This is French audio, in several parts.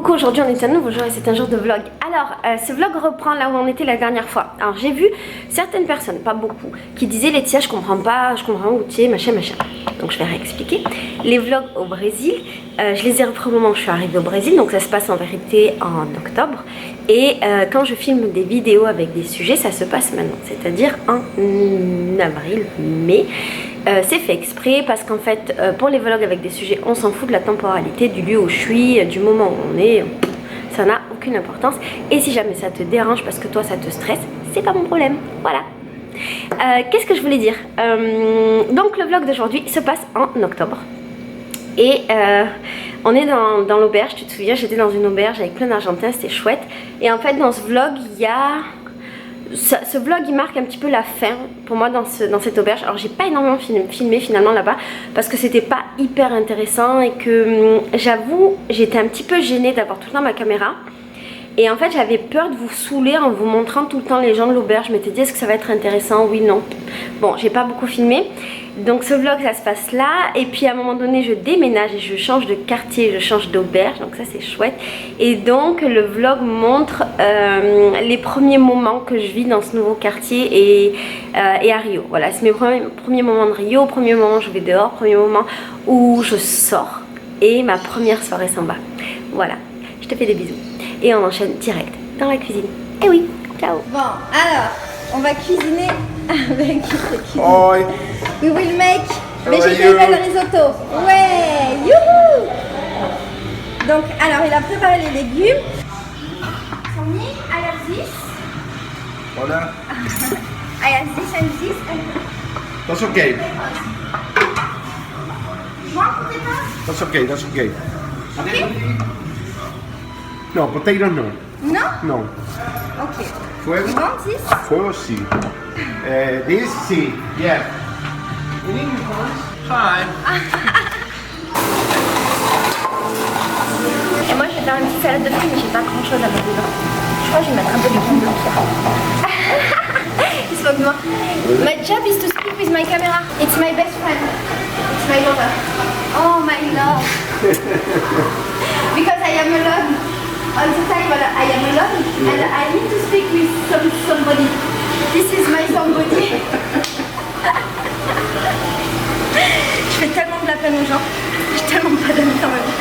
Aujourd'hui on est à nouveau jour et c'est un jour de vlog. Alors ce vlog reprend là où on était la dernière fois. Alors j'ai vu certaines personnes, pas beaucoup, qui disaient Laetitia je comprends pas, je comprends où tu es, machin. Donc je vais réexpliquer. Les vlogs au Brésil, je les ai repris au moment où je suis arrivée au Brésil, donc ça se passe en vérité en octobre. Et quand je filme des vidéos avec des sujets, ça se passe maintenant, c'est-à-dire en avril, mai. C'est fait exprès parce qu'en fait pour les vlogs avec des sujets on s'en fout de la temporalité, du lieu où je suis, du moment où on est, ça n'a aucune importance. Et si jamais ça te dérange parce que toi ça te stresse, c'est pas mon problème, voilà. Qu'est-ce que je voulais dire, donc le vlog d'aujourd'hui se passe en octobre. Et on est dans l'auberge, tu te souviens, j'étais dans une auberge avec plein d'Argentins, c'était chouette. Et en fait dans ce vlog il y a... Ce vlog il marque un petit peu la fin pour moi dans cette auberge. Alors j'ai pas énormément filmé finalement là-bas parce que c'était pas hyper intéressant et que j'avoue j'étais un petit peu gênée d'avoir tout le temps ma caméra. Et en fait j'avais peur de vous saouler en vous montrant tout le temps les gens de l'auberge. Je m'étais dit est-ce que ça va être intéressant, oui, non. Bon, j'ai pas beaucoup filmé. Donc ce vlog ça se passe là. Et puis à un moment donné je déménage et je change de quartier, je change d'auberge. Donc ça c'est chouette. Et donc le vlog montre les premiers moments que je vis dans ce nouveau quartier et à Rio. Voilà, c'est mes premiers moments de Rio, premier moment où je vais dehors, premier moment où je sors. Et ma première soirée samba. Voilà, je te fais des bisous. Et on enchaîne direct dans la cuisine. Et oui, ciao. Bon, alors, on va cuisiner avec... Oi. We will make vegetable risotto. Ouais, youhou. Donc, alors, il a préparé les légumes. For me, I have this. Voilà. I have this and this. That's okay. You want potatoes? That's okay. That's okay. Okay. No, potato no. No? No. Okay. Fuego? You want this? Fuego sí. This sí. Yeah. In English? Hi. Et moi je vais faire une petite salade de fruits mais j'ai pas grand chose à mettre dedans. Je crois que je vais mettre un peu de viande blanche. Il se moque de moi. My job is to speak with my camera. It's my best friend. It's my lover. Oh my love. Because I am alone. All the time I am alone and I need to speak with somebody. This is my somebody. Je fais tellement de la peine aux gens. J'ai tellement pas d'amis dans ma vie.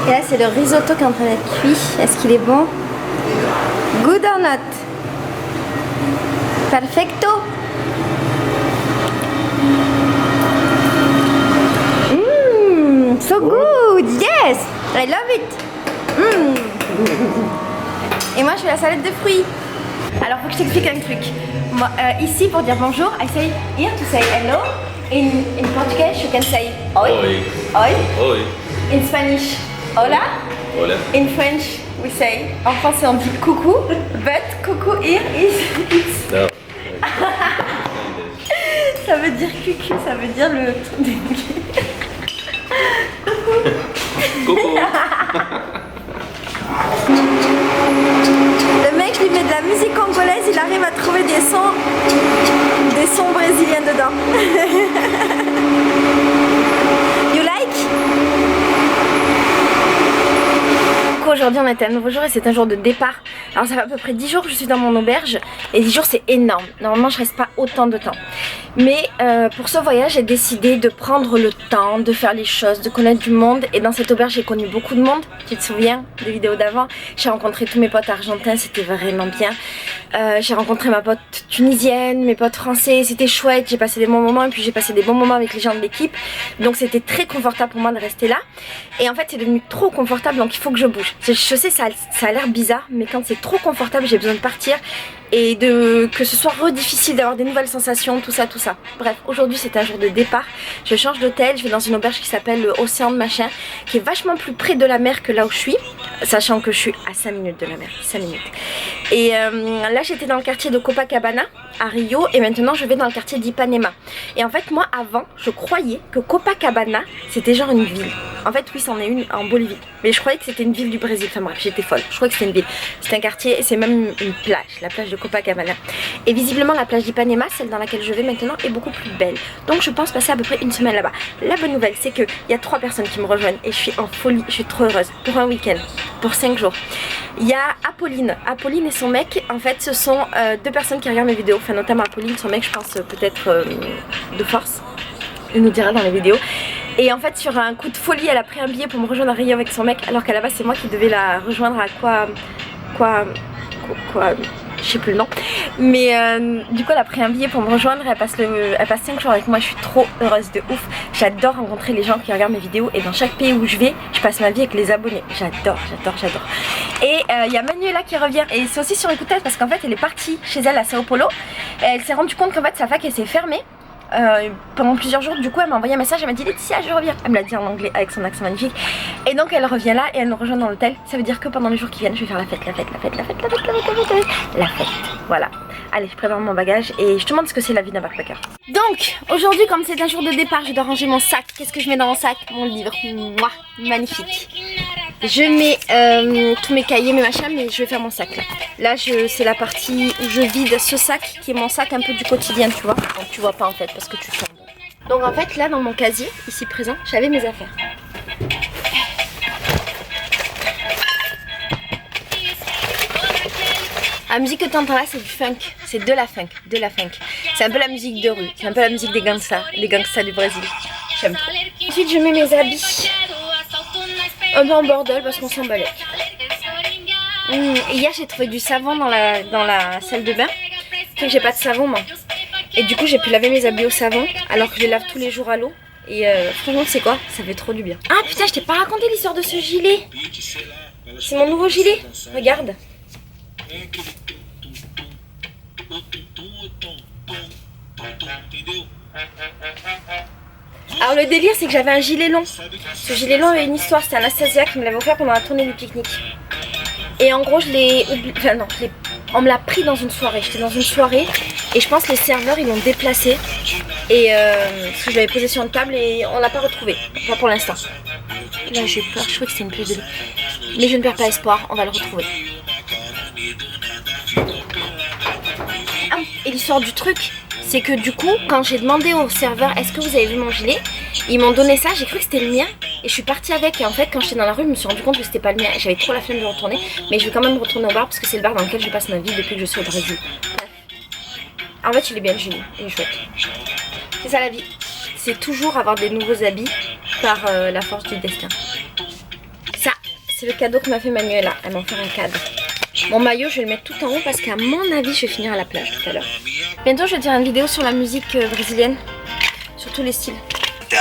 Et là c'est le risotto qui est en train d'être cuit. Est-ce qu'il est bon? Good or not? Perfecto. So good. Yes, I love it. Et moi je fais la salade de fruits. Alors faut que je t'explique un truc. Moi, ici pour dire bonjour, I say here to say hello. In Portuguese you can say oi. Oi. Oi. In Spanish, hola. Hola. In French we say, en français on dit coucou, but coucou here is it's. No. Ça veut dire cucu, ça veut dire le truc des Coucou. Le mec lui met de la musique congolaise, il arrive à trouver des sons brésiliens dedans. You like? Aujourd'hui on était à un nouveau jour et c'est un jour de départ. Alors ça fait à peu près 10 jours que je suis dans mon auberge et 10 jours c'est énorme. Normalement je reste pas autant de temps. Mais pour ce voyage j'ai décidé de prendre le temps, de faire les choses, de connaître du monde. Et dans cette auberge j'ai connu beaucoup de monde. Tu te souviens des vidéos d'avant? J'ai rencontré tous mes potes argentins, c'était vraiment bien. J'ai rencontré ma pote tunisienne, mes potes français, c'était chouette. J'ai passé des bons moments et puis j'ai passé des bons moments avec les gens de l'équipe. Donc c'était très confortable pour moi de rester là. Et en fait c'est devenu trop confortable donc il faut que je bouge. Je sais ça a l'air bizarre mais quand c'est trop confortable j'ai besoin de partir. Et que ce soit difficile d'avoir des nouvelles sensations, tout ça. Bref, aujourd'hui c'est un jour de départ. Je change d'hôtel, je vais dans une auberge qui s'appelle le Océan de Machin, qui est vachement plus près de la mer que là où je suis, sachant que je suis à 5 minutes de la mer, 5 minutes. Et là j'étais dans le quartier de Copacabana, à Rio et maintenant je vais dans le quartier d'Ipanema. Et en fait moi avant je croyais que Copacabana c'était genre une ville. En fait oui c'en est une en Bolivie, mais je croyais que c'était une ville du Brésil. Enfin bref, j'étais folle, je croyais que c'était une ville. C'est un quartier et c'est même une plage, la plage de Copacabana. Et visiblement la plage d'Ipanema, celle dans laquelle je vais maintenant, est beaucoup plus belle. Donc je pense passer à peu près une semaine là-bas. La bonne nouvelle c'est qu'il y a 3 personnes qui me rejoignent et je suis en folie, je suis trop heureuse. Pour un week-end, pour 5 jours. Il y a Apolline et son mec, en fait ce sont 2 personnes qui regardent mes vidéos, enfin notamment Apolline, son mec je pense peut-être de force, il nous dira dans les vidéos. Et en fait sur un coup de folie elle a pris un billet pour me rejoindre à Rio avec son mec, alors qu'à la base c'est moi qui devais la rejoindre à quoi je sais plus le nom, mais du coup elle a pris un billet pour me rejoindre. Elle passe 5 jours avec moi, je suis trop heureuse de ouf. J'adore rencontrer les gens qui regardent mes vidéos et dans chaque pays où je vais je passe ma vie avec les abonnés. J'adore. Et il y a Manuela qui revient et c'est aussi sur écoutez parce qu'en fait elle est partie chez elle à Sao Paulo et elle s'est rendue compte qu'en fait sa fac elle s'est fermée pendant plusieurs jours. Du coup elle m'a envoyé un message, elle m'a dit Laetitia je reviens. Elle me l'a dit en anglais avec son accent magnifique. Et donc elle revient là et elle nous rejoint dans l'hôtel. Ça veut dire que pendant les jours qui viennent je vais faire la fête. Voilà. Allez, je prépare mon bagage et je te montre ce que c'est la vie d'un backpacker. Donc aujourd'hui comme c'est un jour de départ, je dois ranger mon sac. Qu'est-ce que je mets dans mon sac? Mon livre. Mouah, magnifique. Je mets tous mes cahiers, mes machins, mais je vais faire mon sac là. Là c'est la partie où je vide ce sac qui est mon sac un peu du quotidien, tu vois. Donc tu vois pas en fait parce que tu tombes. Donc en fait là dans mon casier, ici présent, j'avais mes affaires. La musique que tu entends là c'est du funk, c'est de la funk. C'est un peu la musique de rue, c'est un peu la musique des gangsters du Brésil. J'aime trop. Ensuite je mets mes habits. Un peu en bordel parce qu'on s'en balèque. Hier j'ai trouvé du savon dans la salle de bain. Sauf que j'ai pas de savon moi. Et du coup j'ai pu laver mes habits au savon alors que je les lave tous les jours à l'eau. Et franchement c'est quoi? Ça fait trop du bien. Ah putain je t'ai pas raconté l'histoire de ce gilet. C'est mon nouveau gilet. Regarde. Alors le délire c'est que j'avais un gilet long. Ce gilet long avait une histoire, c'était Anastasia qui me l'avait offert pendant la tournée du pique-nique. Et en gros je l'ai oublié, enfin non, on me l'a pris dans une soirée. J'étais dans une soirée et je pense que les serveurs ils l'ont déplacé. Et parce que je l'avais posé sur une table et on l'a pas retrouvé, pas pour l'instant. Là j'ai peur, je crois que c'était une pièce de lit. Mais je ne perds pas espoir, on va le retrouver. Ah, et l'histoire du truc, c'est que du coup, quand j'ai demandé au serveur est-ce que vous avez vu mon gilet, ils m'ont donné ça, j'ai cru que c'était le mien et je suis partie avec. Et en fait, quand j'étais dans la rue, je me suis rendu compte que c'était pas le mien et j'avais trop la flemme de retourner. Mais je vais quand même retourner au bar parce que c'est le bar dans lequel je passe ma vie depuis que je suis au Brésil. En fait, il est bien le gilet, il est chouette. C'est ça la vie, c'est toujours avoir des nouveaux habits par la force du destin. Ça, c'est le cadeau que m'a fait Manuela, elle m'a offert un cadeau. Mon maillot je vais le mettre tout en haut parce qu'à mon avis je vais finir à la plage tout à l'heure. Bientôt je vais te faire une vidéo sur la musique brésilienne, sur tous les styles. Je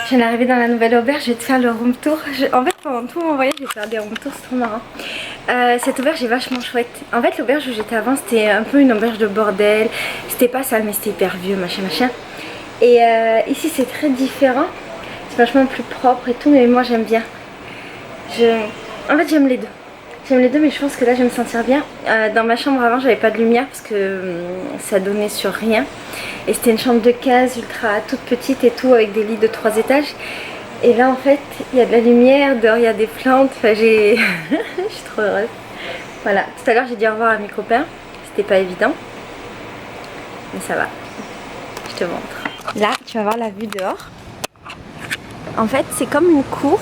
viens d'arriver dans la nouvelle auberge, je vais te faire le room tour. En fait pendant tout mon voyage je vais faire des room tours, c'est trop marrant. Cette auberge est vachement chouette. En fait l'auberge où j'étais avant c'était un peu une auberge de bordel. C'était pas sale mais c'était hyper vieux machin. Et ici c'est très différent. C'est vachement plus propre et tout, mais moi j'aime bien. En fait j'aime les deux. J'aime les deux mais je pense que là je vais me sentir bien. Dans ma chambre avant j'avais pas de lumière parce que ça donnait sur rien. Et c'était une chambre de case ultra toute petite et tout avec des lits de 3 étages. Et là en fait il y a de la lumière, dehors il y a des plantes. Enfin je suis trop heureuse. Voilà, tout à l'heure j'ai dit au revoir à mes copains. C'était pas évident. Mais ça va. Je te montre. Là tu vas voir la vue dehors. En fait c'est comme une cour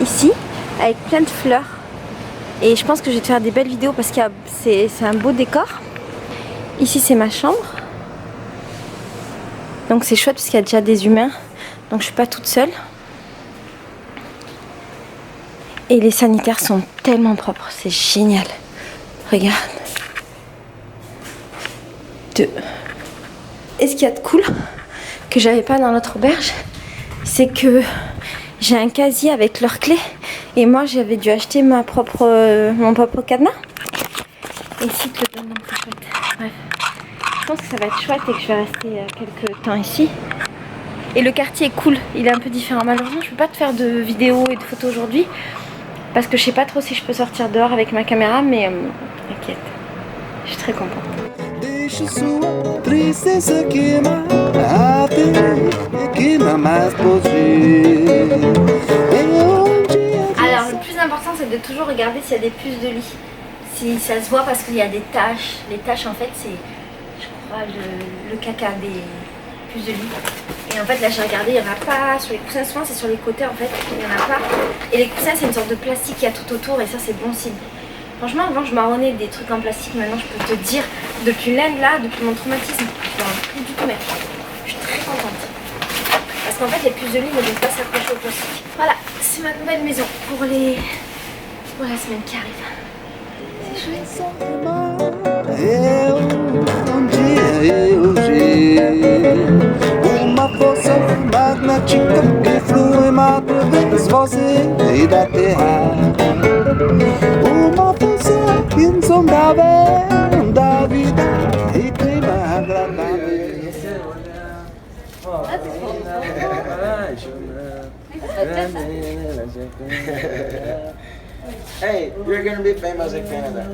ici avec plein de fleurs et je pense que je vais te faire des belles vidéos parce que c'est un beau décor. Ici c'est ma chambre, donc c'est chouette parce qu'il y a déjà des humains, donc je suis pas toute seule et les sanitaires sont tellement propres, c'est génial. Regarde. Et ce qu'il y a de cool que j'avais pas dans l'autre auberge, c'est que j'ai un casier avec leurs clés et moi j'avais dû acheter mon propre cadenas. Et ici te le donne, donc c'est chouette. Bref, je pense que ça va être chouette et que je vais rester quelques temps ici. Et le quartier est cool, il est un peu différent. Malheureusement je peux pas te faire de vidéos et de photos aujourd'hui parce que je sais pas trop si je peux sortir dehors avec ma caméra, mais t'inquiète, je suis très contente. Deixe sua tristeza queimar até que não mais poder. Alors le plus important c'est de toujours regarder s'il y a des puces de lit. Si ça se voit parce qu'il y a des taches. Les taches en fait c'est, je crois, le caca des puces de lit. Et en fait là j'ai regardé, il n'y en a pas sur les coussins, souvent c'est sur les côtés en fait, il n'y en a pas. Et les coussins c'est une sorte de plastique qu'il y a tout autour et ça c'est bon signe. Franchement avant je marronnais des trucs en plastique, maintenant je peux te dire, depuis l'Inde là, depuis mon traumatisme, je n'en plus du tout mais je suis très contente. Parce qu'en fait les puces de lit ne doivent pas s'accrocher au plastique. Voilà, c'est ma nouvelle maison pour la semaine qui arrive. C'est chouette. Uma força magnética que flui através você e da terra. Uma força insondável da vida e clima agradável. Hey, you're gonna be famous in Canada.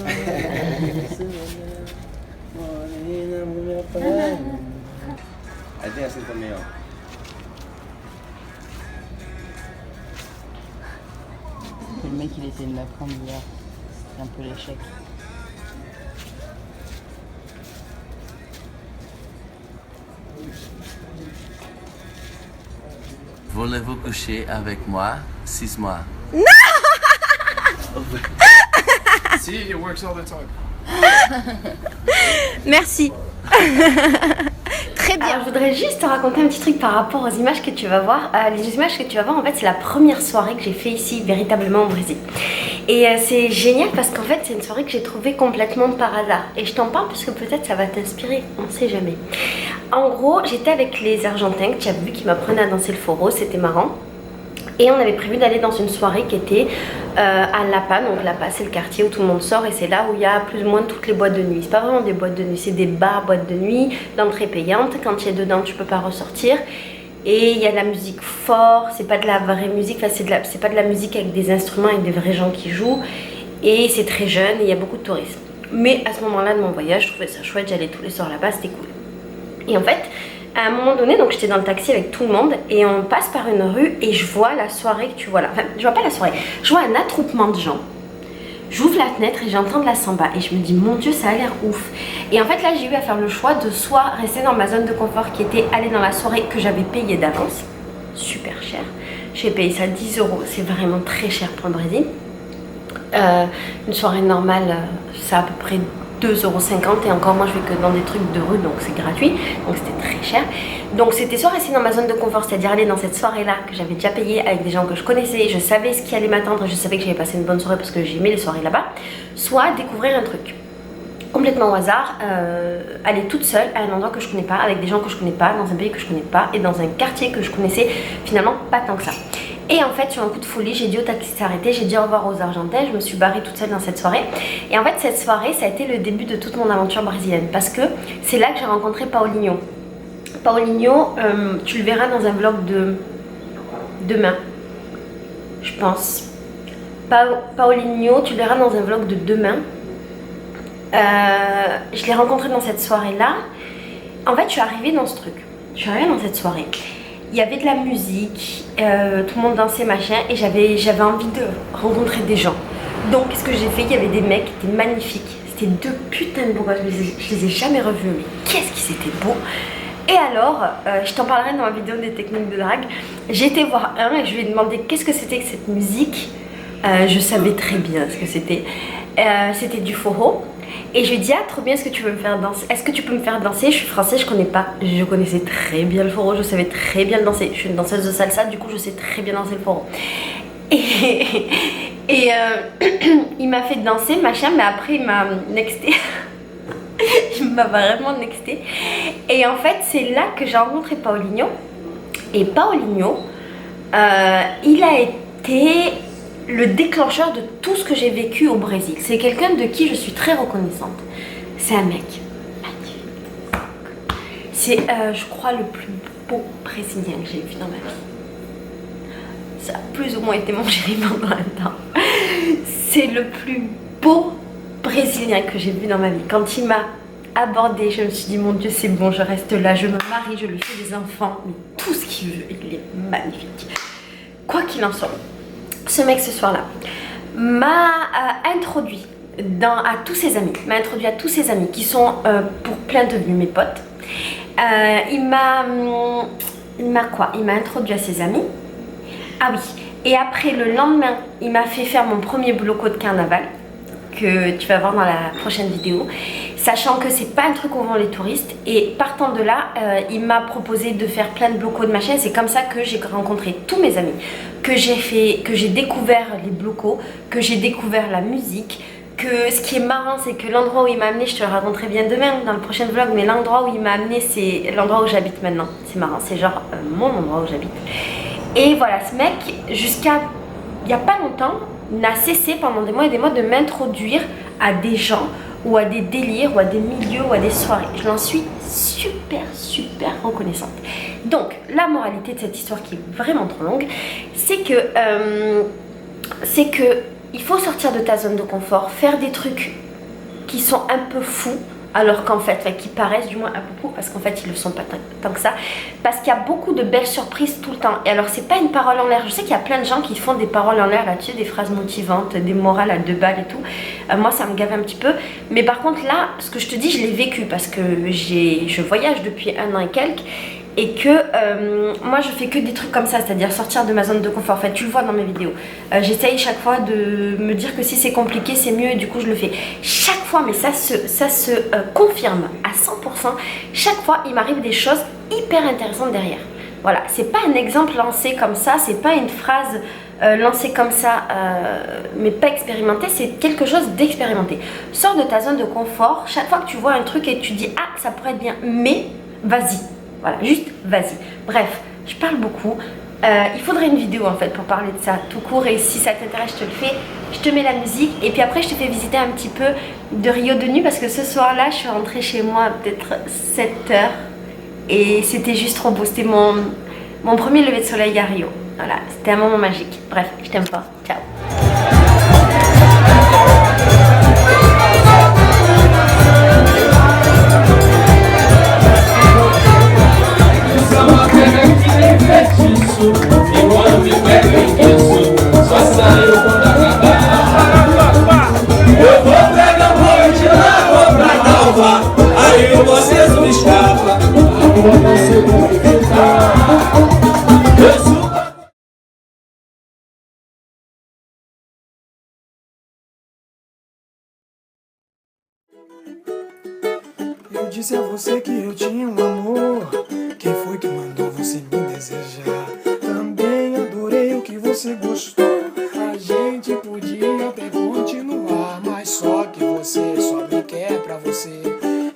I think c'est le meilleur. Le mec il essaie de m'apprendre hier, c'est un peu l'échec. Voulez-vous coucher avec moi 6 mois? See, it works all the time. Merci. Très bien. Alors, je voudrais juste te raconter un petit truc par rapport aux images que tu vas voir. Les images que tu vas voir, en fait, c'est la première soirée que j'ai fait ici, véritablement au Brésil. Et c'est génial parce qu'en fait, c'est une soirée que j'ai trouvée complètement par hasard. Et je t'en parle parce que peut-être ça va t'inspirer, on ne sait jamais. En gros, j'étais avec les Argentins que tu as vu qui m'apprenaient à danser le foro, c'était marrant. Et on avait prévu d'aller dans une soirée qui était à Lapa. Donc Lapa c'est le quartier où tout le monde sort et c'est là où il y a plus ou moins toutes les boîtes de nuit. C'est pas vraiment des boîtes de nuit, c'est des bars, boîtes de nuit. L'entrée payante, quand tu es dedans tu peux pas ressortir. Et il y a de la musique fort, c'est pas de la vraie musique, enfin, c'est pas de la musique avec des instruments et des vrais gens qui jouent. Et c'est très jeune et il y a beaucoup de touristes. Mais à ce moment-là de mon voyage, je trouvais ça chouette, j'allais tous les soirs là-bas, c'était cool. Et en fait, à un moment donné, donc j'étais dans le taxi avec tout le monde et on passe par une rue et je vois la soirée que tu vois là. Enfin, je vois pas la soirée, je vois un attroupement de gens. J'ouvre la fenêtre et j'entends de la samba et je me dis mon Dieu, ça a l'air ouf. Et en fait là j'ai eu à faire le choix de soit rester dans ma zone de confort qui était aller dans la soirée que j'avais payée d'avance, super cher. J'ai payé ça 10 €, c'est vraiment très cher pour le Brésil. Une soirée normale, ça à peu près 2,50 € et encore moi je vais que dans des trucs de rue donc c'est gratuit, donc c'était très cher. Donc c'était soit rester dans ma zone de confort, c'est-à-dire aller dans cette soirée là que j'avais déjà payé avec des gens que je connaissais, je savais ce qui allait m'attendre, je savais que j'allais passer une bonne soirée parce que j'aimais les soirées là-bas, soit découvrir un truc complètement au hasard, aller toute seule à un endroit que je connais pas, avec des gens que je connais pas, dans un pays que je connais pas et dans un quartier que je connaissais finalement pas tant que ça. Et en fait sur un coup de folie, j'ai dit au taxi de s'arrêter, j'ai dit au revoir aux Argentins, je me suis barrée toute seule dans cette soirée. Et en fait cette soirée ça a été le début de toute mon aventure brésilienne parce que c'est là que j'ai rencontré Paulinho. Paulinho, tu le verras dans un vlog de demain, je pense. Paulinho, tu le verras dans un vlog de demain. Je l'ai rencontré dans cette soirée là. En fait je suis arrivée dans ce truc, je suis arrivée dans cette soirée. Il y avait de la musique, tout le monde dansait machin et j'avais envie de rencontrer des gens. Donc qu'est-ce que j'ai fait? Il y avait des mecs qui étaient magnifiques, c'était deux putains de beaux gosses, je les ai jamais revus mais qu'est-ce qu'ils étaient beaux. Et alors, je t'en parlerai dans ma vidéo des techniques de drague, j'ai été voir un et je lui ai demandé qu'est-ce que c'était que cette musique. Je savais très bien ce que c'était, c'était du foro. Et je lui ai dit, ah trop bien, est-ce que tu veux me faire danser? Est-ce que tu peux me faire danser? Je suis française, je connais pas. Je connaissais très bien le foro, je savais très bien le danser. Je suis une danseuse de salsa, du coup je sais très bien danser le foro. Et il m'a fait danser, machin, mais après il m'a nexté. Il m'a vraiment nexté. Et en fait c'est là que j'ai rencontré Paulinho. Et Paulinho, il a été le déclencheur de tout ce que j'ai vécu au Brésil. C'est quelqu'un de qui je suis très reconnaissante. C'est un mec magnifique. C'est, je crois, le plus beau Brésilien que j'ai vu dans ma vie. Ça a plus ou moins été mon chéri pendant un temps. c'est le plus beau Brésilien que j'ai vu dans ma vie. Quand il m'a abordé, je me suis dit mon Dieu c'est bon, je reste là, je me marie, je lui fais des enfants, mais tout ce qu'il veut, il est magnifique. Quoi qu'il en soit, ce mec ce soir-là m'a introduit à tous ses amis, qui sont pour plein devenus mes potes. Il m'a introduit à ses amis. Ah oui, et après le lendemain, il m'a fait faire mon premier bloco de carnaval que tu vas voir dans la prochaine vidéo, sachant que c'est pas un truc où vont les touristes. Et partant de là, il m'a proposé de faire plein de blocos de machin. C'est comme ça que j'ai rencontré tous mes amis, que j'ai découvert les blocos, que j'ai découvert la musique. Que ce qui est marrant, c'est que l'endroit où il m'a amené, je te le raconterai bien demain dans le prochain vlog, mais l'endroit où il m'a amené, c'est l'endroit où j'habite maintenant. C'est marrant, c'est genre mon endroit où j'habite. Et voilà, ce mec, jusqu'à il n'y a pas longtemps, n'a cessé pendant des mois et des mois de m'introduire à des gens ou à des délires ou à des milieux ou à des soirées. Je l'en suis super reconnaissante. Donc la moralité de cette histoire, qui est vraiment trop longue, c'est que il faut sortir de ta zone de confort, faire des trucs qui sont un peu fous, alors qu'en fait, qui paraissent du moins un peu fous, parce qu'en fait ils le sont pas tant que ça, parce qu'il y a beaucoup de belles surprises tout le temps. Et alors c'est pas une parole en l'air, je sais qu'il y a plein de gens qui font des paroles en l'air là-dessus, des phrases motivantes, des morales à 2 balles et tout. Moi ça me gave un petit peu, mais par contre là, ce que je te dis, je l'ai vécu parce que je voyage depuis 1 an et quelques. Et que moi je fais que des trucs comme ça, c'est-à-dire sortir de ma zone de confort. En fait, tu le vois dans mes vidéos, j'essaye chaque fois de me dire que si c'est compliqué c'est mieux, et du coup je le fais chaque fois. Mais ça se confirme à 100%. Chaque fois il m'arrive des choses hyper intéressantes derrière. Voilà, c'est pas un exemple lancé comme ça, c'est pas une phrase lancée comme ça mais pas expérimentée, c'est quelque chose d'expérimenté. Sors de ta zone de confort chaque fois que tu vois un truc et tu dis ah ça pourrait être bien, mais vas-y. Voilà, juste vas-y. Bref, je parle beaucoup. Il faudrait une vidéo en fait pour parler de ça tout court, et si ça t'intéresse, je te le fais. Je te mets la musique et puis après je te fais visiter un petit peu de Rio de nuit, parce que ce soir-là, je suis rentrée chez moi à peut-être 7h et c'était juste trop beau. C'était mon premier lever de soleil à Rio. Voilà, c'était un moment magique. Bref, je t'aime fort. Ciao. Eu disse a você que eu tinha amor. Quem foi que mandou você me desejar? Também adorei o que você gostou. A gente podia até continuar, mas só que você só me quer pra você.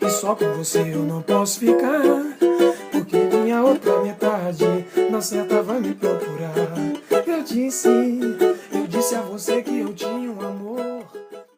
E só com você eu não posso ficar, porque minha outra metade na certa vai me procurar. Eu disse a você que eu tinha